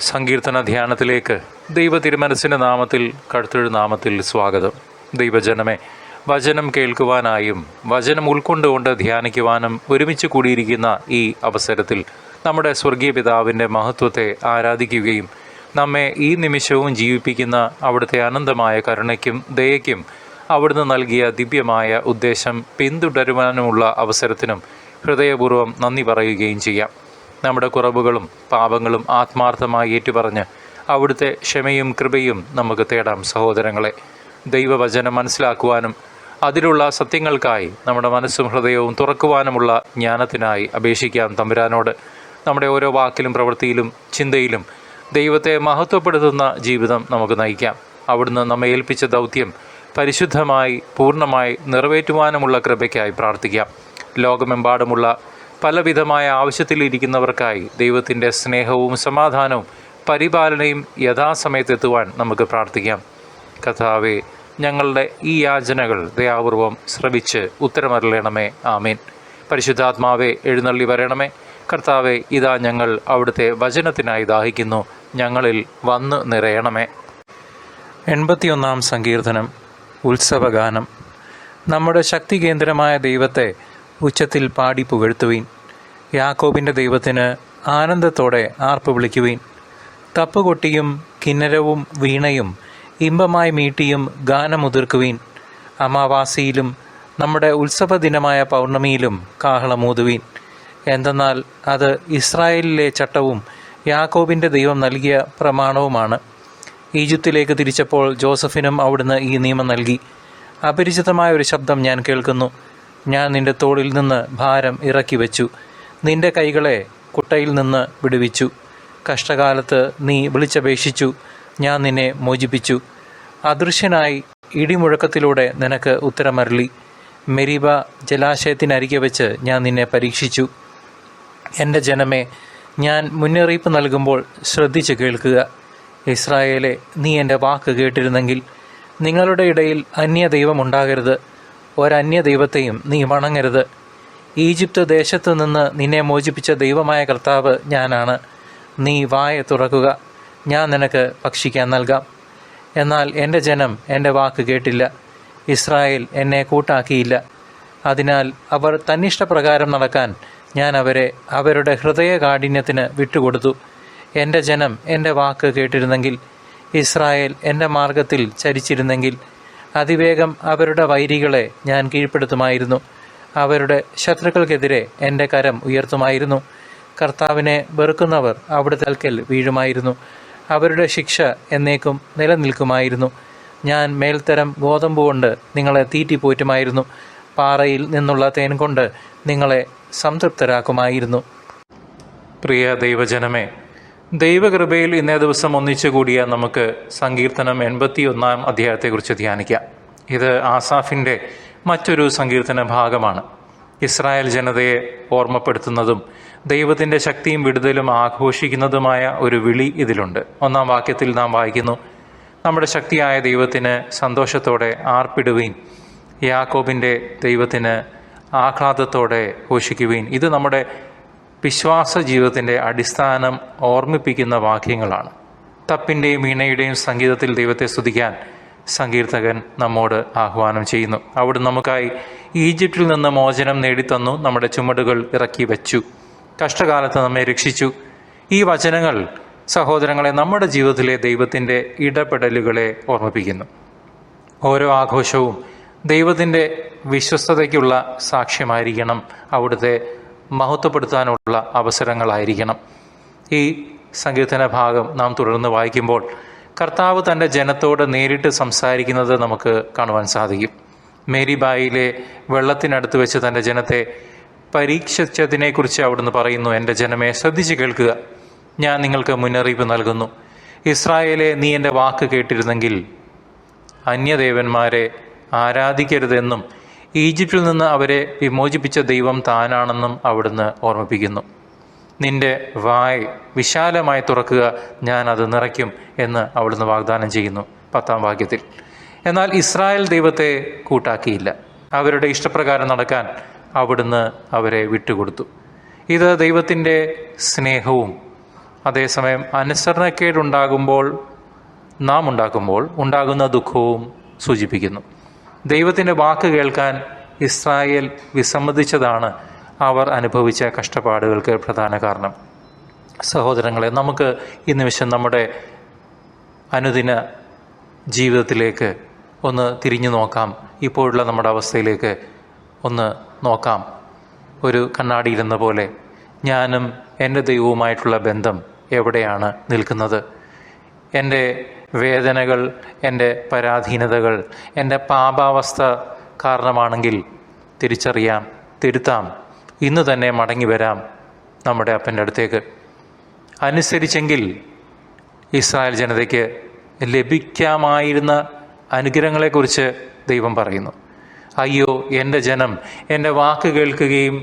സങ്കീർത്തന ധ്യാനത്തിലേക്ക് ദൈവ തിരുമനസ്സിൻ്റെ നാമത്തിൽ കടുത്തൊരു നാമത്തിൽ സ്വാഗതം. ദൈവജനമേ, വചനം കേൾക്കുവാനായും വചനം ഉൾക്കൊണ്ടുകൊണ്ട് ധ്യാനിക്കുവാനും ഒരുമിച്ച് കൂടിയിരിക്കുന്ന ഈ അവസരത്തിൽ നമ്മുടെ സ്വർഗീയ പിതാവിൻ്റെ മഹത്വത്തെ ആരാധിക്കുകയും നമ്മെ ഈ നിമിഷവും ജീവിപ്പിക്കുന്ന അവിടുത്തെ അനന്തമായ കരുണയ്ക്കും ദയയ്ക്കും അവിടുന്ന് നൽകിയ ദിവ്യമായ ഉദ്ദേശം പിന്തുടരുവാനുമുള്ള അവസരത്തിനും ഹൃദയപൂർവ്വം നന്ദി പറയുകയും ചെയ്യാം. നമ്മുടെ കുറവുകളും പാപങ്ങളും ആത്മാർത്ഥമായി ഏറ്റുപറഞ്ഞ് അവിടുത്തെ ക്ഷമയും കൃപയും നമുക്ക് തേടാം. സഹോദരങ്ങളെ, ദൈവവചനം മനസ്സിലാക്കുവാനും അതിലുള്ള സത്യങ്ങൾക്കായി നമ്മുടെ മനസ്സും ഹൃദയവും തുറക്കുവാനുമുള്ള ജ്ഞാനത്തിനായി അപേക്ഷിക്കാം തമ്പുരാനോട്. നമ്മുടെ ഓരോ വാക്കിലും പ്രവൃത്തിയിലും ചിന്തയിലും ദൈവത്തെ മഹത്വപ്പെടുത്തുന്ന ജീവിതം നമുക്ക് നയിക്കാം. അവിടുന്ന് നമ്മെ ഏൽപ്പിച്ച ദൗത്യം പരിശുദ്ധമായി പൂർണ്ണമായി നിറവേറ്റുവാനുമുള്ള കൃപയ്ക്കായി പ്രാർത്ഥിക്കാം. ലോകമെമ്പാടുമുള്ള പലവിധമായ ആവശ്യത്തിലിരിക്കുന്നവർക്കായി ദൈവത്തിൻ്റെ സ്നേഹവും സമാധാനവും പരിപാലനയും യഥാസമയത്തെത്തുവാൻ നമുക്ക് പ്രാർത്ഥിക്കാം. കർത്താവേ, ഞങ്ങളുടെ ഈ യാചനകൾ ദയാപൂർവം ശ്രവിച്ച് ഉത്തരമരുളണമേ. ആമേൻ. പരിശുദ്ധാത്മാവേ, എഴുന്നള്ളി വരണമേ. കർത്താവേ, ഇതാ ഞങ്ങൾ അവിടുത്തെ വചനത്തിനായി ദാഹിക്കുന്നു, ഞങ്ങളിൽ വന്നു നിറയണമേ. 81 സങ്കീർത്തനം, ഉത്സവഗാനം. നമ്മുടെ ശക്തി കേന്ദ്രമായ ദൈവത്തെ ഉച്ചത്തിൽ പാടി പുകഴ്ത്തുവീൻ. യാക്കോബിൻ്റെ ദൈവത്തിന് ആനന്ദത്തോടെ ആർപ്പ് വിളിക്കുവീൻ. തപ്പുകൊട്ടിയും കിന്നരവും വീണയും ഇമ്പമായി മീട്ടിയും ഗാനമുതിർക്കുവീൻ. അമാവാസിയിലും നമ്മുടെ ഉത്സവദിനമായ പൗർണമിയിലും കാഹളമൂതുവീൻ. എന്തെന്നാൽ അത് ഇസ്രായേലിലെ ചട്ടവും യാക്കോബിൻ്റെ ദൈവം നൽകിയ പ്രമാണവുമാണ്. ഈജിപ്തിലേക്ക് തിരിച്ചപ്പോൾ ജോസഫിനും അവിടുന്ന് ഈ നിയമം നൽകി. അപരിചിതമായ ഒരു ശബ്ദം ഞാൻ കേൾക്കുന്നു. ഞാൻ നിന്റെ തോളിൽ നിന്ന് ഭാരം ഇറക്കി വെച്ചു, നിന്റെ കൈകളെ കുട്ടയിൽ നിന്ന് വിടുവിച്ചു. കഷ്ടകാലത്ത് നീ വിളിച്ചപേക്ഷിച്ചു, ഞാൻ നിന്നെ മോചിപ്പിച്ചു. അദൃശ്യനായി ഇടിമുഴക്കത്തിലൂടെ നിനക്ക് ഉത്തരമരുളി. മെരീബ ജലാശയത്തിനരികെ വെച്ച് ഞാൻ നിന്നെ പരീക്ഷിച്ചു. എൻ്റെ ജനമേ, ഞാൻ മുന്നറിയിപ്പ് നൽകുമ്പോൾ ശ്രദ്ധിച്ച് കേൾക്കുക. ഇസ്രായേലെ, നീ എൻ്റെ വാക്ക് കേട്ടിരുന്നെങ്കിൽ. നിങ്ങളുടെ ഇടയിൽ അന്യദൈവമുണ്ടാകരുത്, ഒരന്യദൈവത്തെയും നീ വണങ്ങരുത്. ഈജിപ്ത് ദേശത്തു നിന്ന് നിന്നെ മോചിപ്പിച്ച ദൈവമായ കർത്താവ് ഞാനാണ്. നീ വായ തുറക്കുക, ഞാൻ നിനക്ക് ഭക്ഷിക്കാൻ നൽകാം. എന്നാൽ എൻ്റെ ജനം എൻ്റെ വാക്ക് കേട്ടില്ല, ഇസ്രായേൽ എന്നെ കൂട്ടാക്കിയില്ല. അതിനാൽ അവർ തന്നിഷ്ടപ്രകാരം നടക്കാൻ ഞാൻ അവരെ അവരുടെ ഹൃദയകാഠിന്യത്തിന് വിട്ടുകൊടുത്തു. എൻ്റെ ജനം എൻ്റെ വാക്ക് കേട്ടിരുന്നെങ്കിൽ, ഇസ്രായേൽ എൻ്റെ മാർഗത്തിൽ ചരിച്ചിരുന്നെങ്കിൽ, അതിവേഗം അവരുടെ വൈരികളെ ഞാൻ കീഴ്പ്പെടുത്തുമായിരുന്നു. അവരുടെ ശത്രുക്കൾക്കെതിരെ എൻ്റെ കരം ഉയർത്തുമായിരുന്നു. കർത്താവിനെ വെറുക്കുന്നവർ അവിടുത്തെ അടുക്കൽ വീഴുമായിരുന്നു. അവരുടെ ശിക്ഷ എന്നേക്കും നിലനിൽക്കുമായിരുന്നു. ഞാൻ മേൽത്തരം ഗോതമ്പ് കൊണ്ട് നിങ്ങളെ തീറ്റിപ്പോറ്റുമായിരുന്നു. പാറയിൽ നിന്നുള്ള തേൻ കൊണ്ട് നിങ്ങളെ സംതൃപ്തരാക്കുമായിരുന്നു. പ്രിയ ദൈവജനമേ, ദൈവകൃപയിൽ ഇന്നേ ദിവസം ഒന്നിച്ചു കൂടിയ നമുക്ക് സങ്കീർത്തനം 81 അധ്യായത്തെക്കുറിച്ച് ധ്യാനിക്കാം. ഇത് ആസാഫിൻ്റെ മറ്റൊരു സങ്കീർത്തന ഭാഗമാണ്. ഇസ്രായേൽ ജനതയെ ഓർമ്മപ്പെടുത്തുന്നതും ദൈവത്തിൻ്റെ ശക്തിയും വിടുതലും ആഘോഷിക്കുന്നതുമായ ഒരു വിളി ഇതിലുണ്ട്. 1 വാക്യത്തിൽ നാം വായിക്കുന്നു, നമ്മുടെ ശക്തിയായ ദൈവത്തിന് സന്തോഷത്തോടെ ആർപ്പിടുവീൻ, യാക്കോബിൻ്റെ ദൈവത്തിന് ആഹ്ലാദത്തോടെ ഘോഷിക്കുവീൻ. ഇത് നമ്മുടെ വിശ്വാസ ജീവിതത്തിൻ്റെ അടിസ്ഥാനം ഓർമ്മിപ്പിക്കുന്ന വാക്യങ്ങളാണ്. തപ്പിൻ്റെയും വീണയുടെയും സംഗീതത്തിൽ ദൈവത്തെ സ്തുതിക്കാൻ സങ്കീർത്തകൻ നമ്മോട് ആഹ്വാനം ചെയ്യുന്നു. അവിടെ നമുക്കായി ഈജിപ്തിൽ നിന്ന് മോചനം നേടിത്തന്നു, നമ്മുടെ ചുമടുകൾ ഇറക്കി വെച്ചു, കഷ്ടകാലത്ത് നമ്മെ രക്ഷിച്ചു. ഈ വചനങ്ങൾ സഹോദരങ്ങളെ നമ്മുടെ ജീവിതത്തിലെ ദൈവത്തിൻ്റെ ഇടപെടലുകളെ ഓർമ്മിപ്പിക്കുന്നു. ഓരോ ആഘോഷവും ദൈവത്തിൻ്റെ വിശ്വസ്തതയ്ക്കുള്ള സാക്ഷ്യമായിരിക്കണം, അവിടുത്തെ മഹത്വപ്പെടുത്താനുള്ള അവസരങ്ങളായിരിക്കണം. ഈ സങ്കീർത്തന ഭാഗം നാം തുടർന്ന് വായിക്കുമ്പോൾ കർത്താവ് തൻ്റെ ജനത്തോട് നേരിട്ട് സംസാരിക്കുന്നത് നമുക്ക് കാണുവാൻ സാധിക്കും. മേരിബായിലെ വെള്ളത്തിനടുത്ത് വെച്ച് തൻ്റെ ജനത്തെ പരീക്ഷിച്ചതിനെക്കുറിച്ച് അവിടുന്ന് പറയുന്നു, എൻ്റെ ജനമേ, ശ്രദ്ധിച്ച് കേൾക്കുക, ഞാൻ നിങ്ങൾക്ക് മുന്നറിയിപ്പ് നൽകുന്നു. ഇസ്രായേലെ, നീ എൻ്റെ വാക്ക് കേട്ടിരുന്നെങ്കിൽ അന്യദേവന്മാരെ ആരാധിക്കരുതെന്നും ഈജിപ്തിൽ നിന്ന് അവരെ വിമോചിപ്പിച്ച ദൈവം താനാണെന്നും അവിടുന്ന് ഓർമ്മിപ്പിക്കുന്നു. നിന്റെ വായ് വിശാലമായി തുറക്കുക, ഞാൻ അത് നിറയ്ക്കും എന്ന് അവിടുന്ന് വാഗ്ദാനം ചെയ്യുന്നു 10 വാക്യത്തിൽ. എന്നാൽ ഇസ്രായേൽ ദൈവത്തെ കൂട്ടാക്കിയില്ല. അവരുടെ ഇഷ്ടപ്രകാരം നടക്കാൻ അവിടുന്ന് അവരെ വിട്ടുകൊടുത്തു. ഇത് ദൈവത്തിൻ്റെ സ്നേഹവും അതേസമയം അനുസരണക്കേടുണ്ടാകുമ്പോൾ ഉണ്ടാകുന്ന ദുഃഖവും സൂചിപ്പിക്കുന്നു. ദൈവത്തിൻ്റെ വാക്ക് കേൾക്കാൻ ഇസ്രായേൽ വിസമ്മതിച്ചതാണ് അവർ അനുഭവിച്ച കഷ്ടപ്പാടുകൾക്ക് പ്രധാന കാരണം. സഹോദരങ്ങളെ, നമുക്ക് ഈ നിമിഷം നമ്മുടെ അനുദിന ജീവിതത്തിലേക്ക് ഒന്ന് തിരിഞ്ഞു നോക്കാം. ഇപ്പോഴുള്ള നമ്മുടെ അവസ്ഥയിലേക്ക് ഒന്ന് നോക്കാം. ഒരു കണ്ണാടിയിലെന്ന പോലെ ഞാനും എൻ്റെ ദൈവവുമായിട്ടുള്ള ബന്ധം എവിടെയാണ് നിൽക്കുന്നത്? എൻ്റെ വേദനകൾ, എൻ്റെ പരാധീനതകൾ, എൻ്റെ പാപാവസ്ഥ കാരണമാണെങ്കിൽ തിരിച്ചറിയാം, തിരുത്താം, ഇന്ന് തന്നെ മടങ്ങി വരാം നമ്മുടെ അപ്പൻ്റെ അടുത്തേക്ക്. അനുസരിച്ചെങ്കിൽ ഇസ്രായേൽ ജനതയ്ക്ക് ലഭിക്കാമായിരുന്ന അനുഗ്രഹങ്ങളെക്കുറിച്ച് ദൈവം പറയുന്നു. അയ്യോ, എൻ്റെ ജനം എൻ്റെ വാക്ക് കേൾക്കുകയും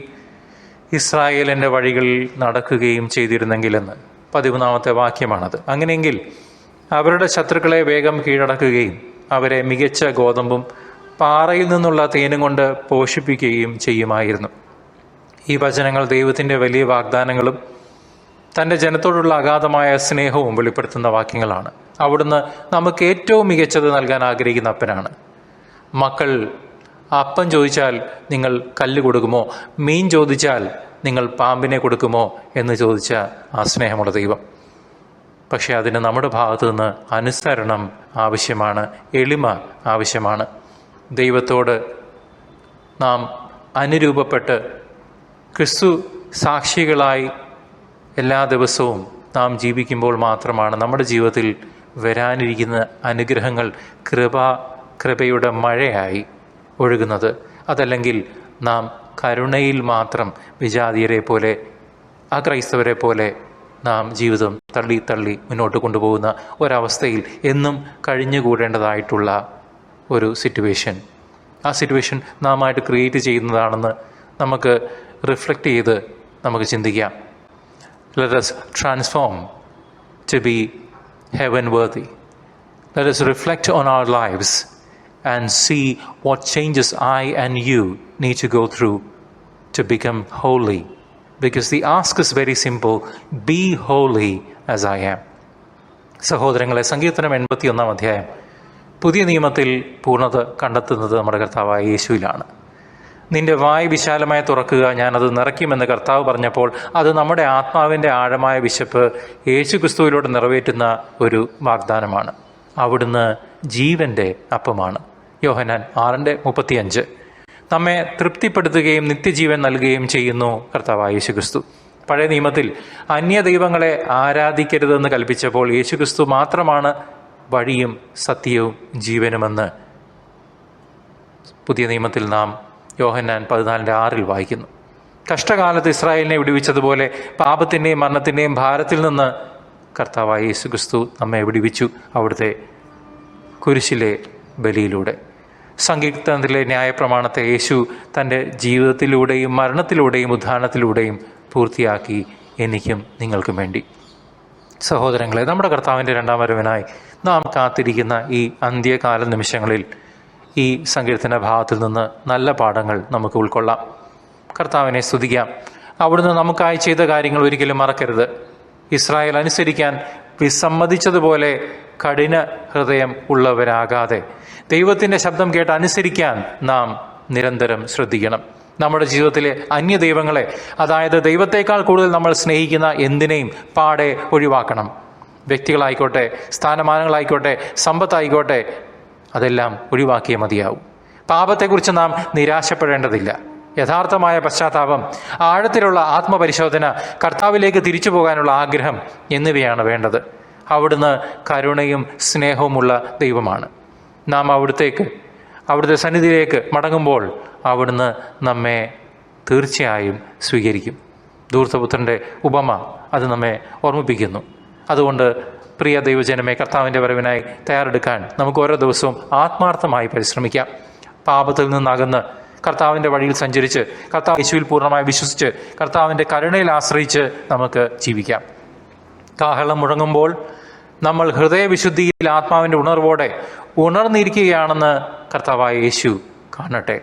ഇസ്രായേൽ എൻ്റെ വഴികളിൽ നടക്കുകയും ചെയ്തിരുന്നെങ്കിലെന്ന് 13-ാമത്തെ വാക്യമാണത്. അങ്ങനെയെങ്കിൽ അവരുടെ ശത്രുക്കളെ വേഗം കീഴടക്കുകയും അവരെ മികച്ച ഗോതമ്പും പാറയിൽ നിന്നുള്ള തേനും കൊണ്ട് പോഷിപ്പിക്കുകയും ചെയ്യുമായിരുന്നു. ഈ വചനങ്ങൾ ദൈവത്തിൻ്റെ വലിയ വാഗ്ദാനങ്ങളും തൻ്റെ ജനത്തോടുള്ള അഗാധമായ സ്നേഹവും വെളിപ്പെടുത്തുന്ന വാക്യങ്ങളാണ്. അവിടുന്ന് നമുക്ക് ഏറ്റവും മികച്ചത് നൽകാൻ ആഗ്രഹിക്കുന്ന അപ്പനാണ്. മക്കൾ അപ്പം ചോദിച്ചാൽ നിങ്ങൾ കല്ല് കൊടുക്കുമോ? മീൻ ചോദിച്ചാൽ നിങ്ങൾ പാമ്പിനെ കൊടുക്കുമോ എന്ന് ചോദിച്ച ആ സ്നേഹമുള്ള ദൈവം. പക്ഷേ അതിന് നമ്മുടെ ഭാഗത്തു നിന്ന് അനുസരണം ആവശ്യമാണ്, എളിമ ആവശ്യമാണ്. ദൈവത്തോട് നാം അനുരൂപപ്പെട്ട് ക്രിസ്തു സാക്ഷികളായി എല്ലാ ദിവസവും നാം ജീവിക്കുമ്പോൾ മാത്രമാണ് നമ്മുടെ ജീവിതത്തിൽ വരാനിരിക്കുന്ന അനുഗ്രഹങ്ങൾ കൃപയുടെ മഴയായി ഒഴുകുന്നത്. അതല്ലെങ്കിൽ നാം കരുണയിൽ മാത്രം വിജാതീയരെ പോലെ, അക്രൈസ്തവരെ പോലെ നാം ജീവിതം തള്ളി മുന്നോട്ട് കൊണ്ടുപോകുന്ന ഒരവസ്ഥയിൽ എന്നും കഴിഞ്ഞുകൂടേണ്ടതായിട്ടുള്ള ഒരു സിറ്റുവേഷൻ, ആ സിറ്റുവേഷൻ നാമായിട്ട് ക്രിയേറ്റ് ചെയ്യുന്നതാണെന്ന് നമുക്ക് റിഫ്ലക്റ്റ് ചെയ്ത് നമുക്ക് ചിന്തിക്കാം. Let us transform to be heaven worthy. Let us reflect on our lives and see what changes I and you need to go through to become holy. Because the ask is very simple, be holy as I am. സഹോദരങ്ങളെ, സങ്കീർത്തനം 81-ാം അധ്യായം പുതിയ നിയമത്തിൽ പൂർണ്ണത കണ്ടെത്തുന്നത് നമ്മുടെ കർത്താവായ യേശുവിലാണ്. നിന്റെ വായ് വിശാലമായി തുറക്കുക, ഞാനത് നിറയ്ക്കുമെന്ന് കർത്താവ് പറഞ്ഞപ്പോൾ അത് നമ്മുടെ ആത്മാവിൻ്റെ ആഴമായ വിശപ്പ് യേശു ക്രിസ്തുവിലൂടെ നിറവേറ്റുന്ന ഒരു വാഗ്ദാനമാണ്. അവിടുന്ന് ജീവൻ്റെ അപ്പമാണ്. യോഹന്നാൻ 6:35. നമ്മെ തൃപ്തിപ്പെടുത്തുകയും നിത്യജീവൻ നൽകുകയും ചെയ്യുന്നു കർത്താവായ യേശു ക്രിസ്തു. പഴയ നിയമത്തിൽ അന്യ ദൈവങ്ങളെ ആരാധിക്കരുതെന്ന് കൽപ്പിച്ചപ്പോൾ യേശു ക്രിസ്തു മാത്രമാണ് വഴിയും സത്യവും ജീവനുമെന്ന് പുതിയ നിയമത്തിൽ നാം യോഹന്നാൻ 14:6 വായിക്കുന്നു. കഷ്ടകാലത്ത് ഇസ്രായേലിനെ വിടുവിച്ചതുപോലെ പാപത്തിൻ്റെയും മരണത്തിൻ്റെയും ഭാരത്തിൽ നിന്ന് കർത്താവായ യേശു ക്രിസ്തു നമ്മെ വിടുവിച്ചു അവിടുത്തെ കുരിശിലെ ബലിയിലൂടെ. സങ്കീർത്തനത്തിലെ ന്യായപ്രമാണത്തെ യേശു തൻ്റെ ജീവിതത്തിലൂടെയും മരണത്തിലൂടെയും ഉദ്ധാനത്തിലൂടെയും പൂർത്തിയാക്കി എനിക്കും നിങ്ങൾക്കും വേണ്ടി. സഹോദരങ്ങളെ, നമ്മുടെ കർത്താവിൻ്റെ രണ്ടാം വരവിനായി നാം കാത്തിരിക്കുന്ന ഈ അന്ത്യകാല നിമിഷങ്ങളിൽ ഈ സങ്കീർത്തന ഭാഗത്തിൽ നിന്ന് നല്ല പാഠങ്ങൾ നമുക്ക് ഉൾക്കൊള്ളാം. കർത്താവിനെ സ്തുതിക്കാം. അവിടുന്ന് നമുക്കായി ചെയ്ത കാര്യങ്ങൾ ഒരിക്കലും മറക്കരുത്. ഇസ്രായേൽ അനുസരിക്കാൻ വിസമ്മതിച്ചതുപോലെ കഠിന ഹൃദയം ഉള്ളവരാകാതെ ദൈവത്തിൻ്റെ ശബ്ദം കേട്ട് അനുസരിക്കാൻ നാം നിരന്തരം ശ്രദ്ധിക്കണം. നമ്മുടെ ജീവിതത്തിലെ അന്യ ദൈവങ്ങളെ, അതായത് ദൈവത്തേക്കാൾ കൂടുതൽ നമ്മൾ സ്നേഹിക്കുന്ന എന്തിനേയും പാടെ ഒഴിവാക്കണം. വ്യക്തികളായിക്കോട്ടെ, സ്ഥാനമാനങ്ങളായിക്കോട്ടെ, സമ്പത്തായിക്കോട്ടെ, അതെല്ലാം ഒഴിവാക്കിയേ മതിയാവും. പാപത്തെക്കുറിച്ച് നാം നിരാശപ്പെടേണ്ടതില്ല. യഥാർത്ഥമായ പശ്ചാത്താപം, ആഴത്തിലുള്ള ആത്മപരിശോധന, കർത്താവിലേക്ക് തിരിച്ചു പോകാനുള്ള ആഗ്രഹം എന്നിവയാണ് വേണ്ടത്. അവിടുന്ന് കരുണയും സ്നേഹവുമുള്ള ദൈവമാണ്. നാം അവിടുത്തെ സന്നിധിയിലേക്ക് മടങ്ങുമ്പോൾ അവിടുന്ന് നമ്മെ തീർച്ചയായും സ്വീകരിക്കും. ധൂർത്തപുത്രൻ്റെ ഉപമ അത് നമ്മെ ഓർമ്മിപ്പിക്കുന്നു. അതുകൊണ്ട് പ്രിയ ദൈവജനമേ, കർത്താവിൻ്റെ വരവിനായി തയ്യാറെടുക്കാൻ നമുക്ക് ഓരോ ദിവസവും ആത്മാർത്ഥമായി പരിശ്രമിക്കാം. പാപത്തിൽ നിന്നകന്ന് കർത്താവിൻ്റെ വഴിയിൽ സഞ്ചരിച്ച് കർത്താവ് യേശുവിൽ പൂർണ്ണമായി വിശ്വസിച്ച് കർത്താവിൻ്റെ കരുണയിൽ ആശ്രയിച്ച് നമുക്ക് ജീവിക്കാം. കാഹളം മുഴങ്ങുമ്പോൾ നമ്മൾ ഹൃദയവിശുദ്ധിയിൽ ആത്മാവിൻ്റെ ഉണർവോടെ ഉണർന്നിരിക്കുകയാണെന്ന് കർത്താവായ യേശു കാണട്ടെ,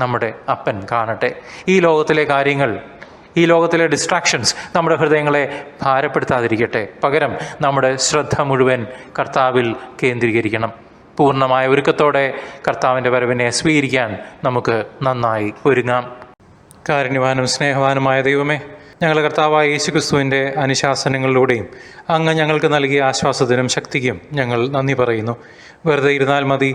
നമ്മുടെ അപ്പൻ കാണട്ടെ. ഈ ലോകത്തിലെ കാര്യങ്ങൾ ഈ ലോകത്തിലെ ഡിസ്ട്രാക്ഷൻസ് നമ്മുടെ ഹൃദയങ്ങളെ ഭാരപ്പെടുത്താതിരിക്കട്ടെ. പകരം നമ്മുടെ ശ്രദ്ധ മുഴുവൻ കർത്താവിൽ കേന്ദ്രീകരിക്കണം. പൂർണ്ണമായ ഒരുക്കത്തോടെ കർത്താവിൻ്റെ വരവിനെ സ്വീകരിക്കാൻ നമുക്ക് നന്നായി ഒരുങ്ങാം. കാരുണ്യവാനും സ്നേഹവാനുമായ ദൈവമേ, ഞങ്ങളുടെ കർത്താവായ യേശുക്രിസ്തുവിൻ്റെ അനുശാസനങ്ങളിലൂടെയും അങ്ങ് ഞങ്ങൾക്ക് നൽകിയ ആശ്വാസത്തിനും ശക്തിക്കും ഞങ്ങൾ നന്ദി പറയുന്നു. വെറുതെ ഇരുന്നാൽ മതി,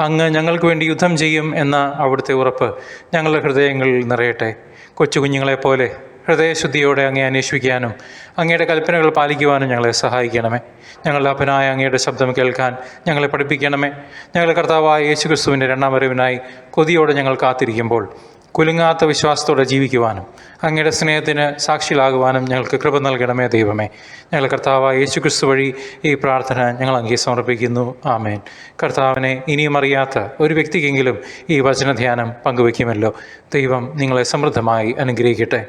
അങ്ങ് ഞങ്ങൾക്ക് വേണ്ടി യുദ്ധം ചെയ്യും എന്ന അവിടുത്തെ ഉറപ്പ് ഞങ്ങളുടെ ഹൃദയങ്ങളിൽ നിറയട്ടെ. കൊച്ചു കുഞ്ഞുങ്ങളെപ്പോലെ ഹൃദയശുദ്ധിയോടെ അങ്ങേ അന്വേഷിക്കാനും അങ്ങയുടെ കൽപ്പനകൾ പാലിക്കുവാനും ഞങ്ങളെ സഹായിക്കണമേ. ഞങ്ങളുടെ അപ്പനായ അങ്ങയുടെ ശബ്ദം കേൾക്കാൻ ഞങ്ങളെ പഠിപ്പിക്കണമേ. ഞങ്ങളുടെ കർത്താവായ യേശുക്രിസ്തുവിൻ്റെ രണ്ടാം വരവിനായി കൊതിയോടെ ഞങ്ങൾ കാത്തിരിക്കുമ്പോൾ കുലുങ്ങാത്ത വിശ്വാസത്തോടെ ജീവിക്കുവാനും അങ്ങയുടെ സ്നേഹത്തിന് സാക്ഷികളാകുവാനും ഞങ്ങൾക്ക് കൃപ നൽകണമേ ദൈവമേ. ഞങ്ങളുടെ കർത്താവായ യേശുക്രിസ്തു വഴി ഈ പ്രാർത്ഥന ഞങ്ങൾ അങ്ങേ സമർപ്പിക്കുന്നു. ആമേൻ. കർത്താവിനെ ഇനിയും അറിയാത്ത ഒരു വ്യക്തിക്കെങ്കിലും ഈ വചനധ്യാനം പങ്കുവയ്ക്കുമല്ലോ. ദൈവം നിങ്ങളെ സമൃദ്ധമായി അനുഗ്രഹിക്കട്ടെ.